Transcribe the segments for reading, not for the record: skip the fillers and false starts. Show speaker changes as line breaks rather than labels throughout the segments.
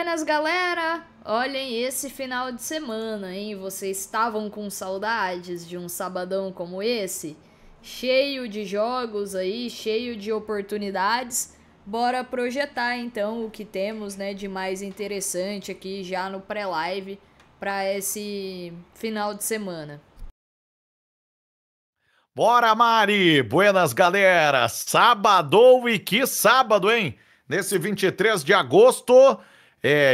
Buenas, galera! Olhem esse final de semana, hein? Vocês estavam com saudades de um sabadão como esse? Cheio de jogos aí, cheio de oportunidades. Bora projetar então o que temos, né, de mais interessante aqui já no pré-live para esse final de semana.
Bora, Mari! Buenas, galera! Sábado e que sábado, hein? Nesse 23 de agosto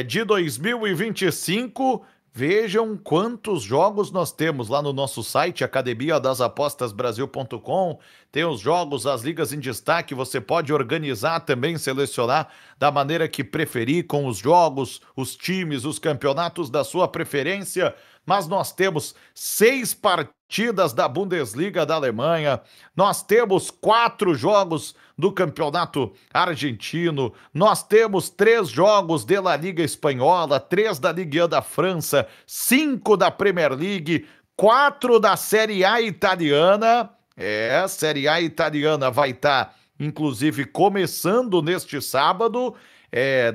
de 2025, vejam quantos jogos nós temos lá no nosso site, academiadasapostasbrasil.com. Tem os jogos, as ligas em destaque, você pode organizar também, selecionar da maneira que preferir, com os jogos, os times, os campeonatos da sua preferência. Mas nós temos 6 partidas da Bundesliga da Alemanha, nós temos 4 jogos do Campeonato Argentino, nós temos 3 jogos da La Liga Espanhola, 3 da Ligue 1 da França, 5 da Premier League, 4 da Série A italiana. A Série A italiana vai estar, inclusive, começando neste sábado.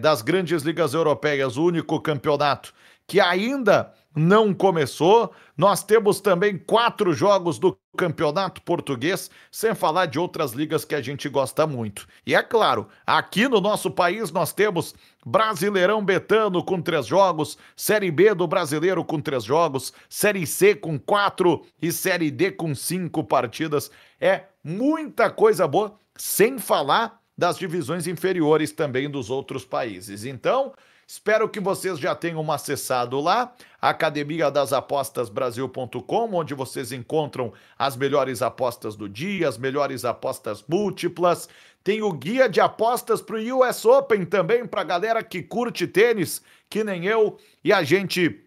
Das grandes ligas europeias, o único campeonato que ainda não começou. Nós temos também 4 jogos do Campeonato Português, sem falar de outras ligas que a gente gosta muito. E é claro, aqui no nosso país nós temos Brasileirão Betano com 3 jogos, Série B do Brasileiro com 3 jogos, Série C com 4 e Série D com 5 partidas. É muita coisa boa, sem falar das divisões inferiores também dos outros países. Então, espero que vocês já tenham acessado lá, academiadasapostasbrasil.com, onde vocês encontram as melhores apostas do dia, as melhores apostas múltiplas. Tem o guia de apostas para o US Open também, para a galera que curte tênis, que nem eu, e a gente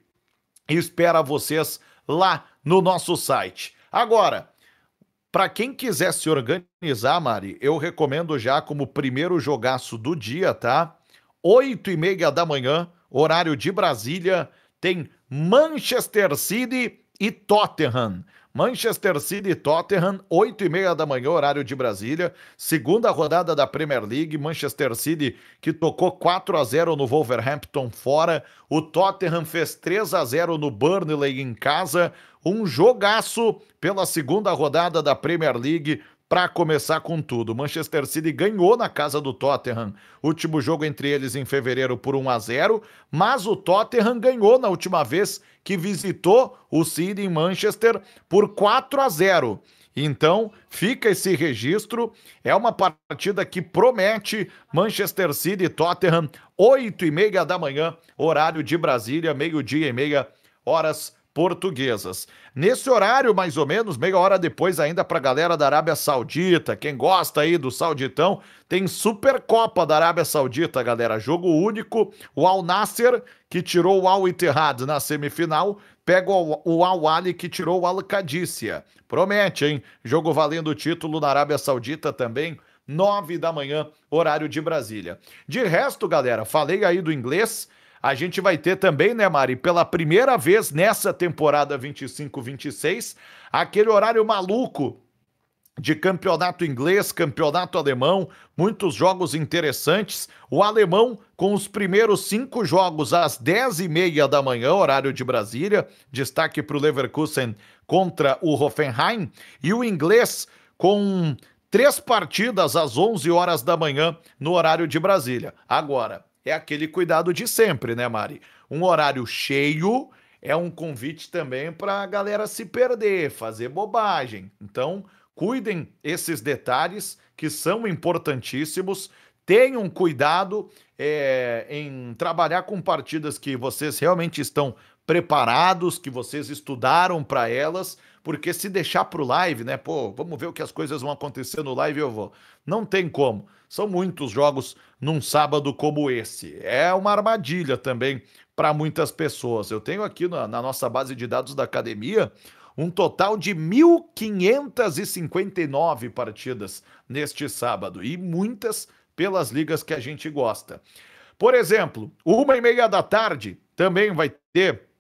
espera vocês lá no nosso site. Agora, para quem quiser se organizar, Mari, eu recomendo já como primeiro jogaço do dia, tá? 8h30 da manhã, horário de Brasília, tem Manchester City e Tottenham. Manchester City e Tottenham, 8h30 da manhã, horário de Brasília. Segunda rodada da Premier League, Manchester City que tocou 4-0 no Wolverhampton fora. O Tottenham fez 3-0 no Burnley em casa. Um jogaço pela segunda rodada da Premier League. Para começar com tudo, Manchester City ganhou na casa do Tottenham, último jogo entre eles em fevereiro por 1-0, mas o Tottenham ganhou na última vez que visitou o City em Manchester por 4-0. Então, fica esse registro, é uma partida que promete. Manchester City e Tottenham, 8h30 da manhã, horário de Brasília, 12h30, horas portuguesas. Nesse horário, mais ou menos, meia hora depois ainda para a galera da Arábia Saudita, quem gosta aí do Sauditão, tem Supercopa da Arábia Saudita, galera, jogo único, o Al Nassr, que tirou o Al Ittihad na semifinal, pega o Al Ahly, que tirou o Al Qadisiyah. Promete, hein? Jogo valendo o título na Arábia Saudita também, 9 da manhã, horário de Brasília. De resto, galera, falei aí do inglês. A gente vai ter também, né, Mari, pela primeira vez nessa temporada 25-26, aquele horário maluco de campeonato inglês, campeonato alemão, muitos jogos interessantes. O alemão com os primeiros 5 jogos às 10h30 da manhã, horário de Brasília, destaque para o Leverkusen contra o Hoffenheim, e o inglês com 3 partidas às 11 horas da manhã no horário de Brasília. Agora, é aquele cuidado de sempre, né, Mari? Um horário cheio é um convite também para a galera se perder, fazer bobagem. Então, cuidem esses detalhes que são importantíssimos. Tenham cuidado em trabalhar com partidas que vocês realmente estão preparados, que vocês estudaram para elas, porque se deixar pro live, né, pô, vamos ver o que as coisas vão acontecer no live, eu vou. Não tem como. São muitos jogos num sábado como esse. É uma armadilha também para muitas pessoas. Eu tenho aqui na nossa base de dados da academia um total de 1.559 partidas neste sábado, e muitas pelas ligas que a gente gosta. Por exemplo, 1h30 da tarde também vai ter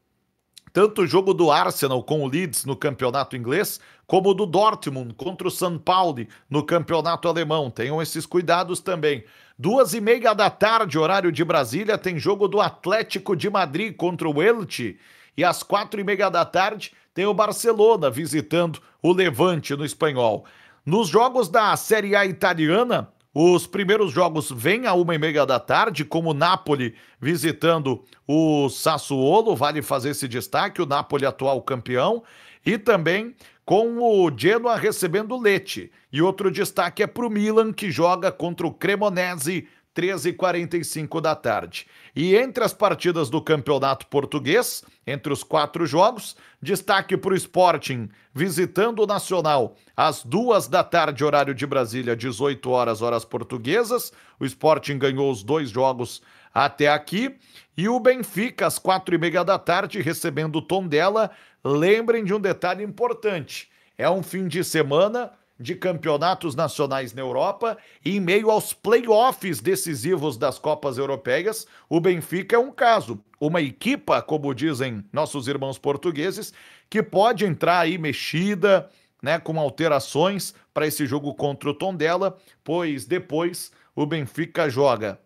tanto o jogo do Arsenal com o Leeds no campeonato inglês, como o do Dortmund contra o São Paulo no campeonato alemão. Tenham esses cuidados também. 2h30 da tarde, horário de Brasília, tem jogo do Atlético de Madrid contra o Elche. E às 4h30 da tarde tem o Barcelona visitando o Levante no Espanhol. Nos jogos da Série A italiana, os primeiros jogos vêm à 1h30 da tarde, como o Napoli visitando o Sassuolo, vale fazer esse destaque, o Napoli atual campeão, e também com o Genoa recebendo o Lecce. E outro destaque é para o Milan, que joga contra o Cremonese, 13h45 da tarde. E entre as partidas do Campeonato Português, entre os 4 jogos, destaque para o Sporting visitando o Nacional às 2 da tarde, horário de Brasília, 18 horas, horas portuguesas. O Sporting ganhou os 2 jogos até aqui. E o Benfica às 4h30 da tarde recebendo o Tondela. Lembrem de um detalhe importante, é um fim de semana de campeonatos nacionais na Europa e em meio aos playoffs decisivos das Copas Europeias, o Benfica é um caso, uma equipa, como dizem nossos irmãos portugueses, que pode entrar aí mexida, né, com alterações para esse jogo contra o Tondela, pois depois o Benfica joga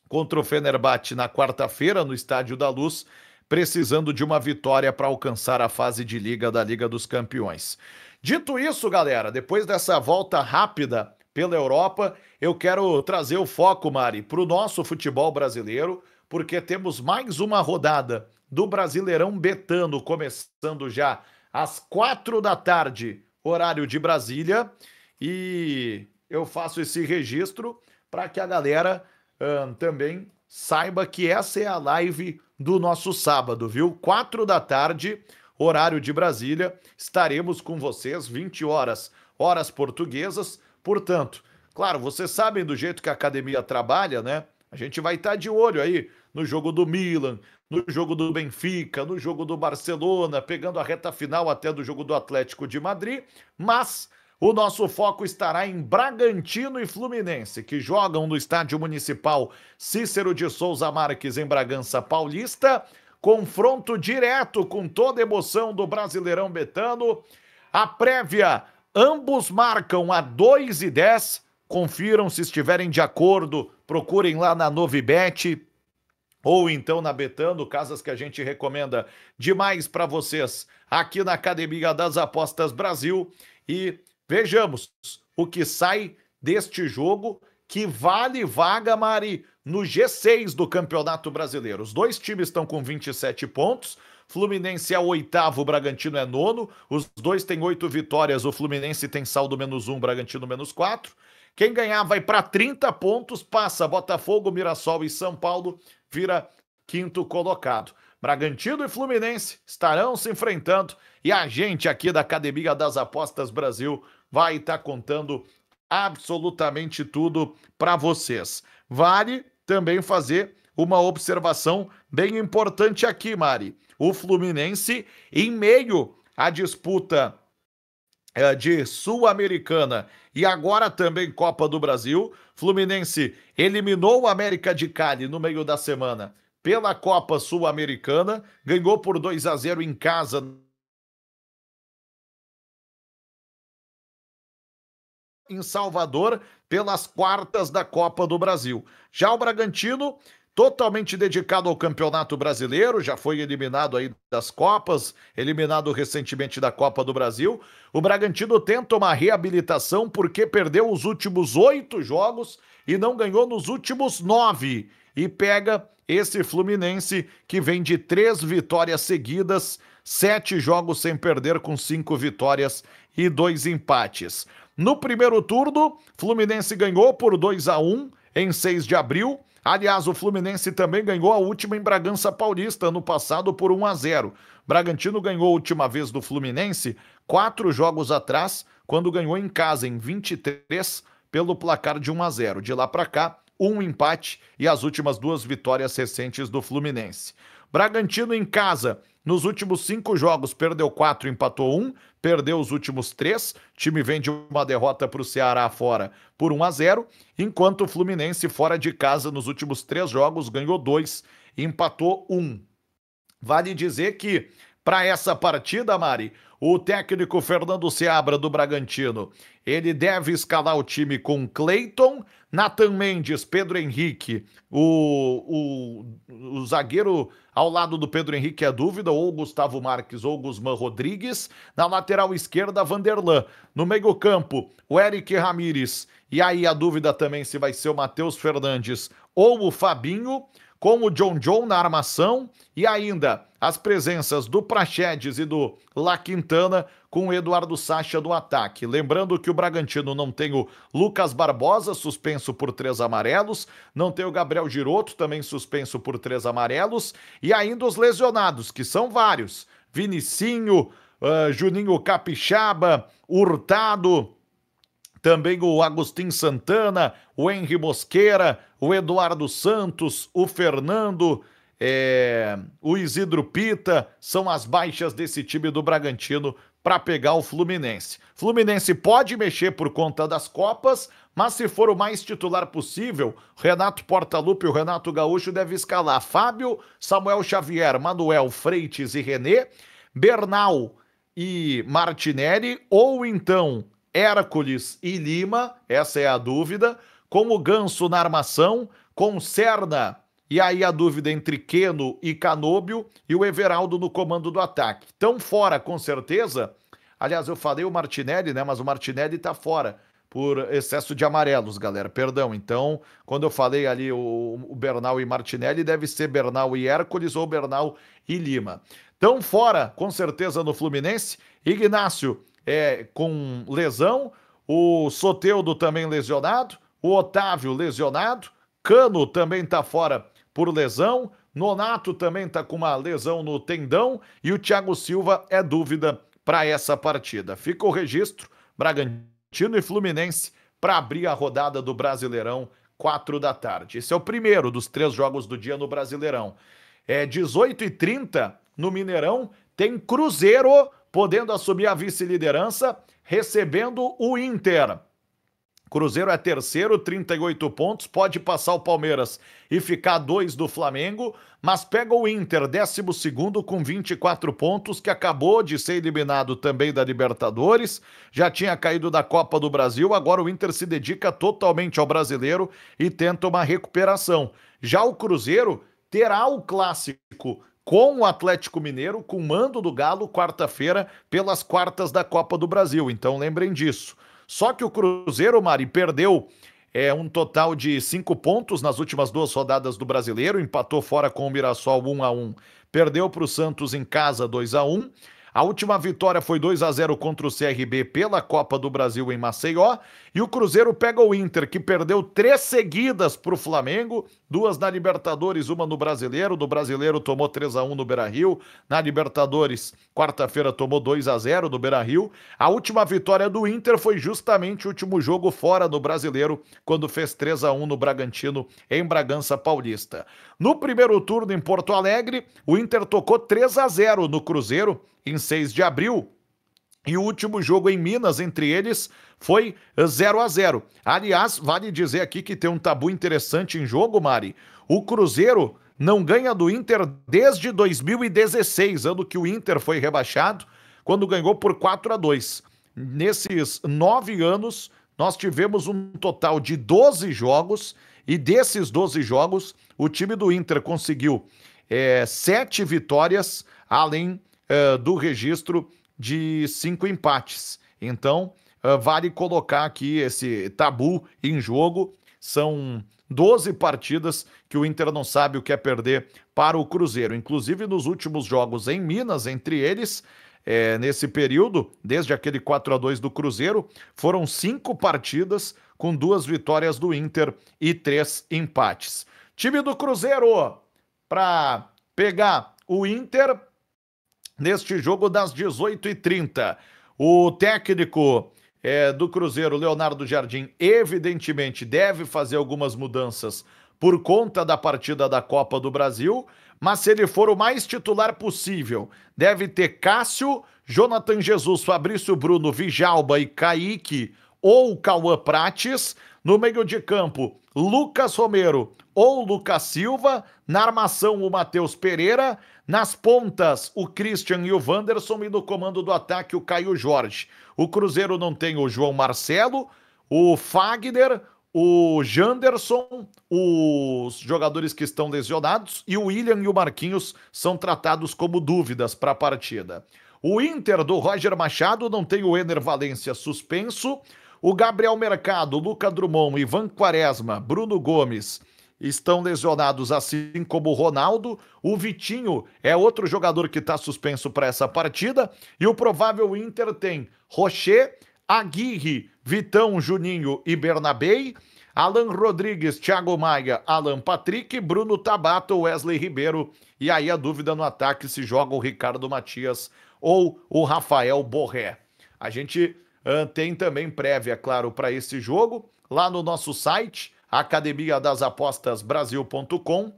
contra o Fenerbahçe na quarta-feira no Estádio da Luz, precisando de uma vitória para alcançar a fase de Liga da Liga dos Campeões. Dito isso, galera, depois dessa volta rápida pela Europa, eu quero trazer o foco, Mari, para o nosso futebol brasileiro, porque temos mais uma rodada do Brasileirão Betano, começando já às 4 da tarde, horário de Brasília, e eu faço esse registro para que a galera também saiba que essa é a live do nosso sábado, viu? 4 da tarde, horário de Brasília, estaremos com vocês 20 horas, horas portuguesas. Portanto, claro, vocês sabem do jeito que a academia trabalha, né? A gente vai estar de olho aí no jogo do Milan, no jogo do Benfica, no jogo do Barcelona, pegando a reta final até do jogo do Atlético de Madrid, mas o nosso foco estará em Bragantino e Fluminense, que jogam no Estádio Municipal Cícero de Souza Marques, em Bragança Paulista. Confronto direto com toda a emoção do Brasileirão Betano. A prévia, ambos marcam a 2,10. Confiram se estiverem de acordo, procurem lá na Novibet ou então na Betano, casas que a gente recomenda demais para vocês aqui na Academia das Apostas Brasil. E vejamos o que sai deste jogo, que vale vaga, Mari, no G6 do Campeonato Brasileiro. Os 2 times estão com 27 pontos, Fluminense é o 8º, Bragantino é 9º, os 2 têm 8 vitórias, o Fluminense tem saldo -1, Bragantino -4. Quem ganhar vai para 30 pontos, passa Botafogo, Mirassol e São Paulo, vira 5º colocado. Bragantino e Fluminense estarão se enfrentando e a gente aqui da Academia das Apostas Brasil vai estar contando absolutamente tudo para vocês. Vale também fazer uma observação bem importante aqui, Mari. O Fluminense, em meio à disputa de Sul-Americana e agora também Copa do Brasil, Fluminense eliminou o América de Cali no meio da semana pela Copa Sul-Americana, ganhou por 2-0 em casa em Salvador pelas quartas da Copa do Brasil. Já o Bragantino, totalmente dedicado ao Campeonato Brasileiro, já foi eliminado aí das Copas, eliminado recentemente da Copa do Brasil. O Bragantino tenta uma reabilitação porque perdeu os últimos 8 jogos e não ganhou nos últimos 9. E pega esse Fluminense que vem de 3 vitórias seguidas, 7 jogos sem perder, com 5 vitórias e 2 empates. No primeiro turno, Fluminense ganhou por 2-1 em 6 de abril. Aliás, o Fluminense também ganhou a última em Bragança Paulista no passado por 1-0. Bragantino ganhou a última vez do Fluminense 4 jogos atrás, quando ganhou em casa em 23 pelo placar de 1-0. De lá para cá, 1 empate e as últimas 2 vitórias recentes do Fluminense. Bragantino em casa, nos últimos 5 jogos, perdeu 4, empatou 1, perdeu os últimos 3. O time vem de uma derrota para o Ceará fora por 1-0, enquanto o Fluminense fora de casa nos últimos 3 jogos ganhou 2 e empatou 1. Vale dizer que para essa partida, Mari. O técnico Fernando Seabra do Bragantino, ele deve escalar o time com Cleiton, Nathan Mendes, Pedro Henrique, o zagueiro ao lado do Pedro Henrique é dúvida, ou Gustavo Marques ou Guzmán Rodrigues, na lateral esquerda, Vanderlan, no meio campo, o Eric Ramírez, e aí a dúvida também se vai ser o Matheus Fernandes ou o Fabinho, com o John na armação, e ainda as presenças do Praxedes e do La Quintana com o Eduardo Sacha no ataque. Lembrando que o Bragantino não tem o Lucas Barbosa, suspenso por 3 amarelos, não tem o Gabriel Giroto, também suspenso por 3 amarelos, e ainda os lesionados, que são vários. Vinicinho, Juninho Capixaba, Hurtado, também o Agostinho Santana, o Henry Mosqueira, o Eduardo Santos, o Fernando, o Isidro Pita, são as baixas desse time do Bragantino para pegar o Fluminense. Fluminense pode mexer por conta das Copas, mas se for o mais titular possível, Renato Portaluppi e o Renato Gaúcho devem escalar Fábio, Samuel Xavier, Manuel Freitas e René, Bernal e Martinelli, ou então Hércules e Lima, essa é a dúvida, com o Ganso na armação, com Serna, e aí a dúvida entre Queno e Canóbio, e o Everaldo no comando do ataque. Estão fora, com certeza. Aliás, eu falei o Martinelli, né? Mas o Martinelli tá fora por excesso de amarelos, galera. Perdão. Então, quando eu falei ali o Bernal e Martinelli, deve ser Bernal e Hércules ou Bernal e Lima. Estão fora, com certeza, no Fluminense. Ignácio com lesão, o Soteldo também lesionado, o Otávio lesionado, Cano também tá fora por lesão, Nonato também tá com uma lesão no tendão e o Thiago Silva é dúvida para essa partida. Fica o registro, Bragantino e Fluminense para abrir a rodada do Brasileirão, 4 da tarde. Esse é o primeiro dos 3 jogos do dia no Brasileirão. 18h30 no Mineirão, tem Cruzeiro podendo assumir a vice-liderança, recebendo o Inter. Cruzeiro é terceiro, 38 pontos, pode passar o Palmeiras e ficar 2 do Flamengo, mas pega o Inter, 12º com 24 pontos, que acabou de ser eliminado também da Libertadores, já tinha caído da Copa do Brasil, agora o Inter se dedica totalmente ao brasileiro e tenta uma recuperação. Já o Cruzeiro terá o clássico com o Atlético Mineiro, com mando do Galo, quarta-feira, pelas quartas da Copa do Brasil. Então lembrem disso. Só que o Cruzeiro, Mari, perdeu um total de 5 pontos nas últimas 2 rodadas do Brasileiro, empatou fora com o Mirassol 1-1, perdeu para o Santos em casa 2-1. A última vitória foi 2-0 contra o CRB pela Copa do Brasil em Maceió. E o Cruzeiro pega o Inter, que perdeu 3 seguidas para o Flamengo, 2 na Libertadores, 1 no Brasileiro. Do Brasileiro tomou 3-1 no Beira-Rio. Na Libertadores, quarta-feira, tomou 2-0 no Beira-Rio. A última vitória do Inter foi justamente o último jogo fora no Brasileiro, quando fez 3-1 no Bragantino, em Bragança Paulista. No primeiro turno em Porto Alegre, o Inter tocou 3-0 no Cruzeiro, em 6 de abril, e o último jogo em Minas, entre eles, foi 0-0. Aliás, vale dizer aqui que tem um tabu interessante em jogo, Mari. O Cruzeiro não ganha do Inter desde 2016, ano que o Inter foi rebaixado, quando ganhou por 4-2. Nesses 9 anos, nós tivemos um total de 12 jogos, e desses 12 jogos, o time do Inter conseguiu 7 vitórias, além do registro de 5 empates. Então, vale colocar aqui esse tabu em jogo. São 12 partidas que o Inter não sabe o que é perder para o Cruzeiro. Inclusive, nos últimos jogos em Minas, entre eles, nesse período, desde aquele 4-2 do Cruzeiro, foram 5 partidas com 2 vitórias do Inter e 3 empates. Time do Cruzeiro para pegar o Inter neste jogo das 18h30. O técnico do Cruzeiro, Leonardo Jardim, evidentemente deve fazer algumas mudanças por conta da partida da Copa do Brasil, mas se ele for o mais titular possível, deve ter Cássio, Jonathan Jesus, Fabrício Bruno, Vijalba e Kaique ou Cauã Prates. No meio de campo, Lucas Romero ou Lucas Silva. Na armação, o Matheus Pereira. Nas pontas, o Christian e o Wanderson. E no comando do ataque, o Caio Jorge. O Cruzeiro não tem o João Marcelo, o Fagner, o Janderson, os jogadores que estão lesionados, e o William e o Marquinhos são tratados como dúvidas para a partida. O Inter do Roger Machado não tem o Ener Valencia suspenso, o Gabriel Mercado, Luca Drummond, Ivan Quaresma, Bruno Gomes estão lesionados, assim como o Ronaldo. O Vitinho é outro jogador que está suspenso para essa partida, e o provável Inter tem Rocher, Aguirre, Vitão, Juninho e Bernabei, Alan Rodrigues, Thiago Maia, Alan Patrick, Bruno Tabata, Wesley Ribeiro. E aí a dúvida no ataque se joga o Ricardo Matias ou o Rafael Borré. A gente tem também prévia, claro, para esse jogo, lá no nosso site, academiadasapostasbrasil.com.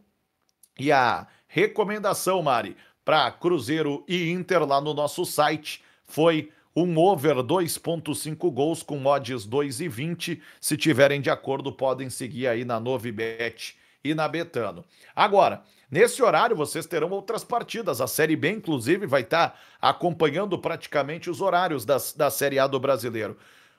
E a recomendação, Mari, para Cruzeiro e Inter lá no nosso site foi um over 2.5 gols com odds 2,20. Se tiverem de acordo, podem seguir aí na Novibet e na Betano. Agora, nesse horário, vocês terão outras partidas. A Série B, inclusive, vai estar acompanhando praticamente os horários da Série A do Brasileiro.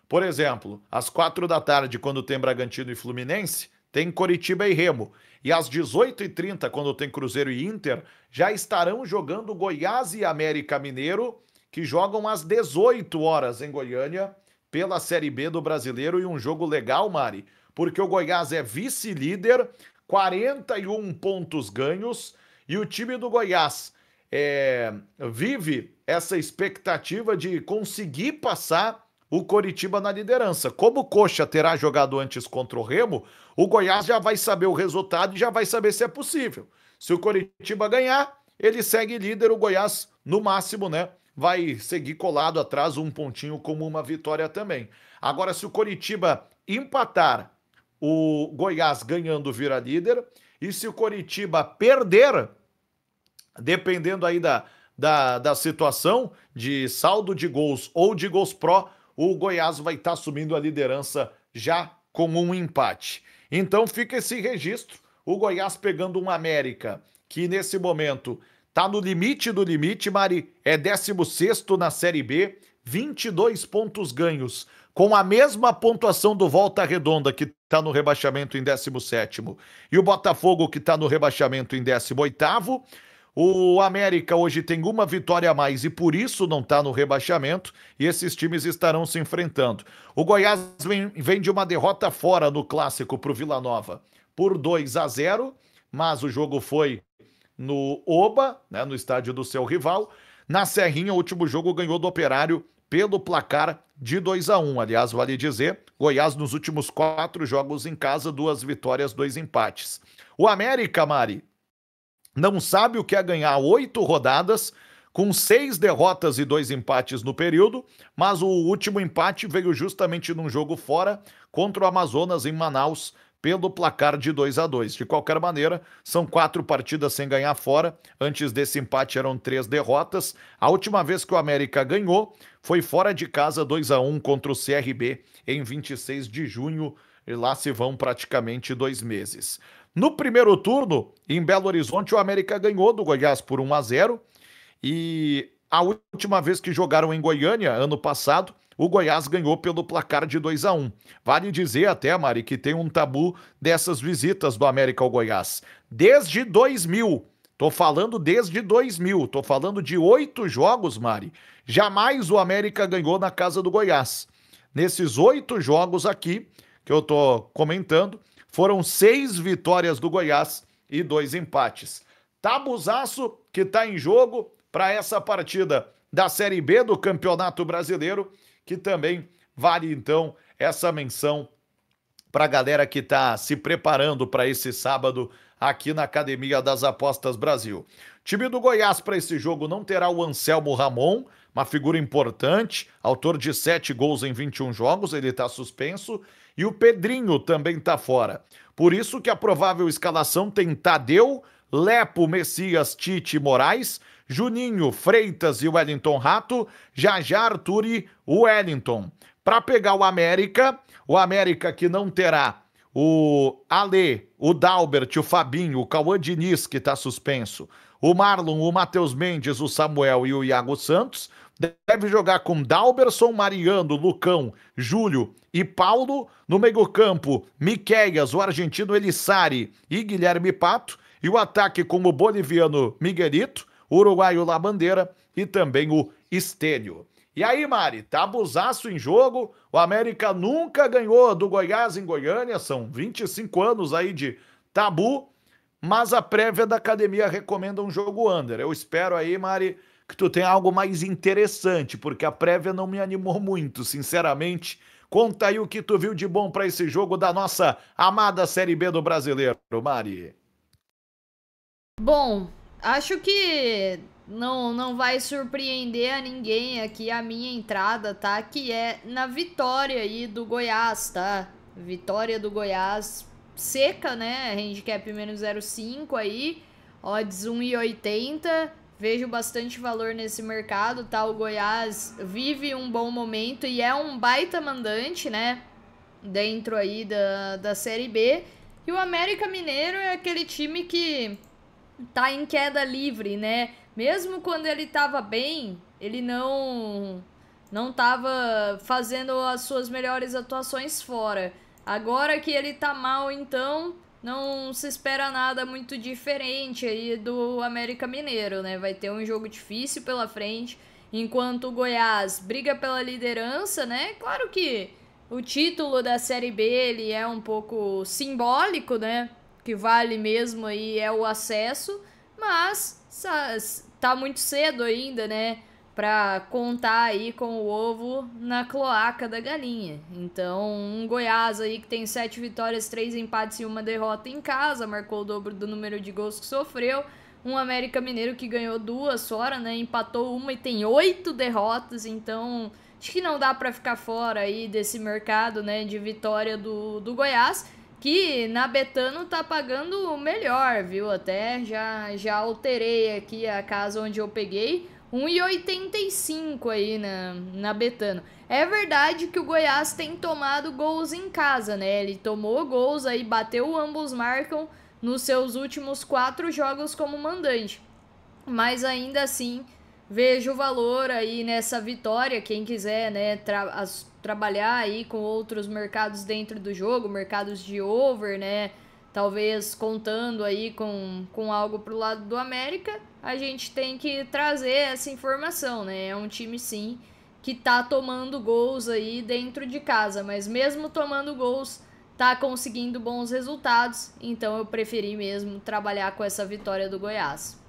Por exemplo, às 4 da tarde, quando tem Bragantino e Fluminense, tem Coritiba e Remo. E às 18h30, quando tem Cruzeiro e Inter, já estarão jogando Goiás e América Mineiro, que jogam às 18 horas em Goiânia, pela Série B do Brasileiro. E um jogo legal, Mari, porque o Goiás é vice-líder, 41 pontos ganhos, e o time do Goiás vive essa expectativa de conseguir passar o Coritiba na liderança. Como o Coxa terá jogado antes contra o Remo, o Goiás já vai saber o resultado e já vai saber se é possível. Se o Coritiba ganhar, ele segue líder, o Goiás, no máximo, né, vai seguir colado atrás, um pontinho como uma vitória também. Agora, se o Coritiba empatar, o Goiás ganhando vira líder, e se o Coritiba perder, dependendo aí da situação de saldo de gols ou de gols pró, o Goiás vai estar assumindo a liderança já com um empate. Então fica esse registro, o Goiás pegando um América, que nesse momento tá no limite do limite, Mari, é 16º na Série B, 22 pontos ganhos, com a mesma pontuação do Volta Redonda, que tá no rebaixamento em 17º, e o Botafogo, que tá no rebaixamento em 18º. O América hoje tem uma vitória a mais e por isso não tá no rebaixamento, e esses times estarão se enfrentando. O Goiás vem de uma derrota fora no Clássico pro Vila Nova por 2-0, mas o jogo foi no Oba, né, no estádio do seu rival. Na Serrinha, o último jogo ganhou do Operário pelo placar de 2-1. Aliás, vale dizer, Goiás nos últimos 4 jogos em casa, 2 vitórias, 2 empates. O América, Mari, não sabe o que é ganhar 8 rodadas, com 6 derrotas e 2 empates no período, mas o último empate veio justamente num jogo fora contra o Amazonas em Manaus, pelo placar de 2-2. De qualquer maneira, são 4 partidas sem ganhar fora. Antes desse empate eram 3 derrotas. A última vez que o América ganhou foi fora de casa, 2-1 contra o CRB em 26 de junho. E lá se vão praticamente 2 meses. No primeiro turno, em Belo Horizonte, o América ganhou do Goiás por 1-0. E a última vez que jogaram em Goiânia, ano passado, o Goiás ganhou pelo placar de 2-1. Vale dizer até, Mari, que tem um tabu dessas visitas do América ao Goiás. Desde 2000, tô falando desde 2000, tô falando de 8 jogos, Mari. Jamais o América ganhou na casa do Goiás. Nesses 8 jogos aqui, que eu tô comentando, foram 6 vitórias do Goiás e 2 empates. Tabuzaço que tá em jogo para essa partida da Série B do Campeonato Brasileiro, que também vale, então, essa menção para a galera que está se preparando para esse sábado aqui na Academia das Apostas Brasil. Time do Goiás para esse jogo não terá o Anselmo Ramon, uma figura importante, autor de 7 gols em 21 jogos, ele está suspenso, e o Pedrinho também está fora. Por isso que a provável escalação tem Tadeu, Lepo, Messias, Tite, Moraes, Juninho, Freitas e Wellington Rato, Jajá, Arthur e Wellington. para pegar o América que não terá o Ale, o Dalbert, o Fabinho, o Cauã Diniz, que está suspenso, o Marlon, o Matheus Mendes, o Samuel e o Iago Santos. Deve jogar com Dalberson, Mariano, Lucão, Júlio e Paulo. No meio-campo, Miqueias, o argentino Elissari e Guilherme Pato. E o ataque com o boliviano Miguelito, o uruguaio Labandeira e também o Estênio. E aí, Mari, tabuzaço em jogo. O América nunca ganhou do Goiás em Goiânia. São 25 anos aí de tabu. Mas a prévia da academia recomenda um jogo under. Eu espero aí, Mari, que tu tenha algo mais interessante, porque a prévia não me animou muito, sinceramente. Conta aí o que tu viu de bom para esse jogo da nossa amada Série B do Brasileiro, Mari.
Bom, acho que não vai surpreender a ninguém aqui a minha entrada, tá? Que é na vitória aí do Goiás, tá? Vitória do Goiás seca, né? Handicap menos 0,5 aí, odds 1,80. Vejo bastante valor nesse mercado, tá? O Goiás vive um bom momento e é um baita mandante, né? Dentro aí da Série B. E o América Mineiro é aquele time que tá em queda livre, né? Mesmo quando ele tava bem, ele não tava fazendo as suas melhores atuações fora. Agora que ele tá mal, então não se espera nada muito diferente aí do América Mineiro, né? Vai ter um jogo difícil pela frente, enquanto o Goiás briga pela liderança, né? Claro que o título da Série B, ele é um pouco simbólico, né? O que vale mesmo aí é o acesso, mas tá muito cedo ainda, né? Pra contar aí com o ovo na cloaca da galinha. Então, um Goiás aí que tem 7 vitórias, 3 empates e 1 derrota em casa, marcou o dobro do número de gols que sofreu. Um América Mineiro que ganhou 2 fora, né? Empatou 1 e tem 8 derrotas, então acho que não dá pra ficar fora aí desse mercado, né, de vitória do Goiás, que na Betano tá pagando melhor, viu? Até já alterei aqui a casa onde eu peguei. 1,85 aí na Betano. É verdade que o Goiás tem tomado gols em casa, né? Ele tomou gols aí, bateu, ambos marcam nos seus últimos 4 jogos como mandante. Mas ainda assim, vejo valor aí nessa vitória. Quem quiser, né, trabalhar aí com outros mercados dentro do jogo, mercados de over, né? Talvez contando aí com algo pro lado do América, a gente tem que trazer essa informação, né? É um time, sim, que tá tomando gols aí dentro de casa, mas mesmo tomando gols, tá conseguindo bons resultados, então eu preferi mesmo trabalhar com essa vitória do Goiás.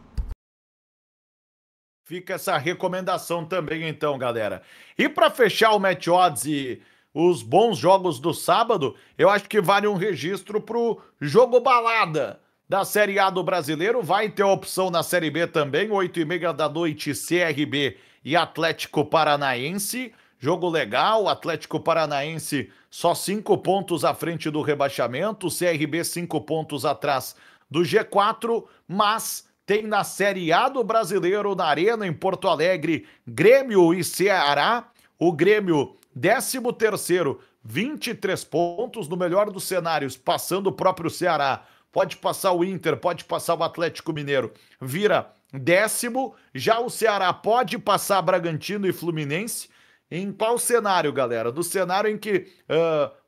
Fica essa recomendação também, então, galera. E para fechar o Match Odds e os bons jogos do sábado, eu acho que vale um registro pro jogo balada da Série A do Brasileiro. Vai ter opção na Série B também, 8h30 da noite, CRB e Atlético Paranaense. Jogo legal, Atlético Paranaense só 5 pontos à frente do rebaixamento, CRB 5 pontos atrás do G4, mas tem na Série A do Brasileiro, na Arena, em Porto Alegre, Grêmio e Ceará. O Grêmio, 13º, 23 pontos, no melhor dos cenários, passando o próprio Ceará. Pode passar o Inter, pode passar o Atlético Mineiro, vira 10º. Já o Ceará pode passar Bragantino e Fluminense. Em qual cenário, galera? Do cenário em que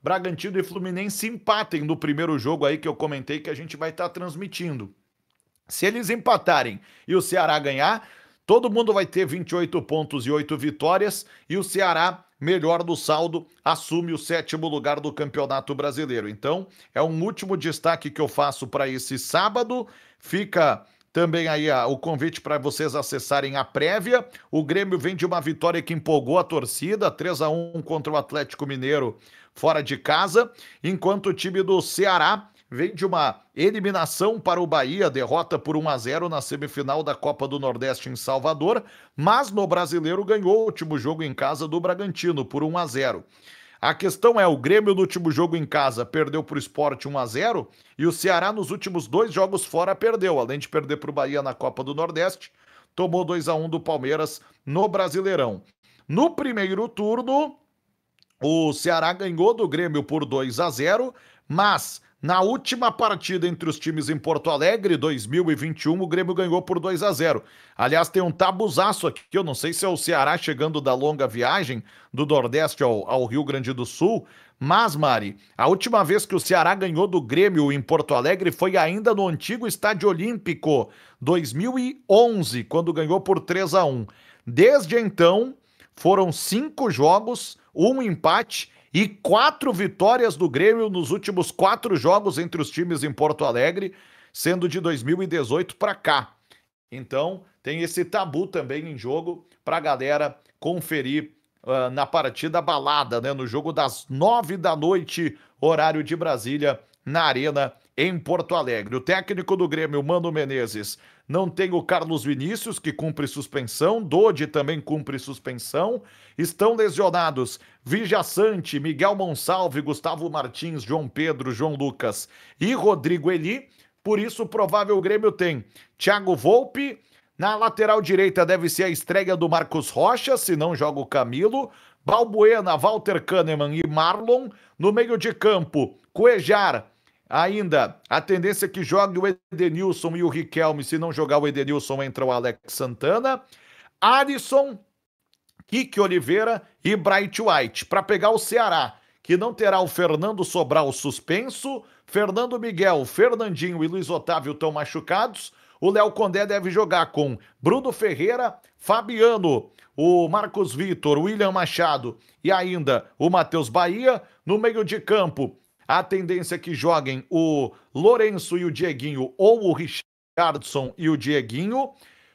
Bragantino e Fluminense empatem no primeiro jogo aí que eu comentei que a gente vai estar transmitindo. Se eles empatarem e o Ceará ganhar, todo mundo vai ter 28 pontos e 8 vitórias e o Ceará, melhor do saldo, assume o 7º lugar do Campeonato Brasileiro. Então, é um último destaque que eu faço para esse sábado. Fica também aí o convite para vocês acessarem a prévia. O Grêmio vem de uma vitória que empolgou a torcida, 3-1 contra o Atlético Mineiro fora de casa, enquanto o time do Ceará vem de uma eliminação para o Bahia, derrota por 1-0 na semifinal da Copa do Nordeste em Salvador, mas no Brasileiro ganhou o último jogo em casa do Bragantino por 1-0. A questão é, o Grêmio no último jogo em casa perdeu para o Sport 1-0 e o Ceará nos últimos 2 jogos fora perdeu, além de perder para o Bahia na Copa do Nordeste, tomou 2-1 do Palmeiras no Brasileirão. No primeiro turno, O Ceará ganhou do Grêmio por 2-0, mas na última partida entre os times em Porto Alegre, 2021, o Grêmio ganhou por 2-0. Aliás, tem um tabuzaço aqui, que eu não sei se é o Ceará chegando da longa viagem do Nordeste ao Rio Grande do Sul, mas, Mari, a última vez que o Ceará ganhou do Grêmio em Porto Alegre foi ainda no antigo Estádio Olímpico, 2011, quando ganhou por 3-1. Desde então, foram 5 jogos, um empate e 4 vitórias do Grêmio nos últimos 4 jogos entre os times em Porto Alegre, sendo de 2018 para cá. Então, tem esse tabu também em jogo para a galera conferir na partida balada, né? No jogo das 9 da noite, horário de Brasília, na Arena, em Porto Alegre. O técnico do Grêmio, Mano Menezes, não tem o Carlos Vinícius, que cumpre suspensão, Dodi também cumpre suspensão. Estão lesionados Vija Sante, Miguel Monsalve, Gustavo Martins, João Pedro, João Lucas e Rodrigo Eli. Por isso, o provável Grêmio tem Thiago Volpe. Na lateral direita deve ser a estreia do Marcos Rocha, se não joga o Camilo. Balbuena, Walter Kahneman e Marlon. No meio de campo, Cuejar. Ainda, a tendência é que jogue o Edenilson e o Riquelme. Se não jogar o Edenilson, entra o Alex Santana. Alisson, Kike Oliveira e Bright White. Para pegar o Ceará, que não terá o Fernando Sobral suspenso. Fernando Miguel, Fernandinho e Luiz Otávio estão machucados. O Léo Condé deve jogar com Bruno Ferreira, Fabiano, o Marcos Vitor, o William Machado e ainda o Matheus Bahia. No meio de campo, a tendência é que joguem o Lourenço e o Dieguinho ou o Richardson e o Dieguinho,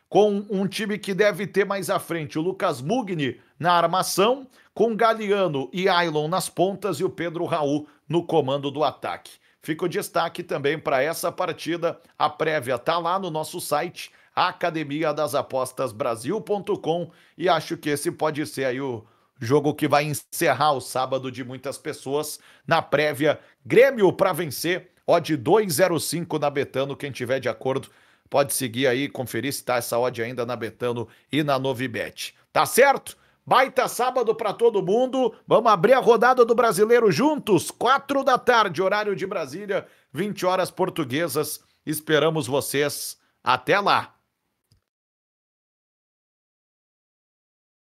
com um time que deve ter mais à frente o Lucas Mugni na armação, com Galeano e Ailon nas pontas e o Pedro Raul no comando do ataque. Fica o destaque também para essa partida. A prévia está lá no nosso site, academiadasapostasbrasil.com, e acho que esse pode ser aí o jogo que vai encerrar o sábado de muitas pessoas na prévia. Grêmio para vencer, odd 2,05 na Betano. Quem tiver de acordo pode seguir aí, conferir se tá essa odd ainda na Betano e na Novibet. Tá certo? Baita sábado para todo mundo. Vamos abrir a rodada do Brasileiro juntos, 4 da tarde, horário de Brasília, 20 horas portuguesas. Esperamos vocês. Até lá.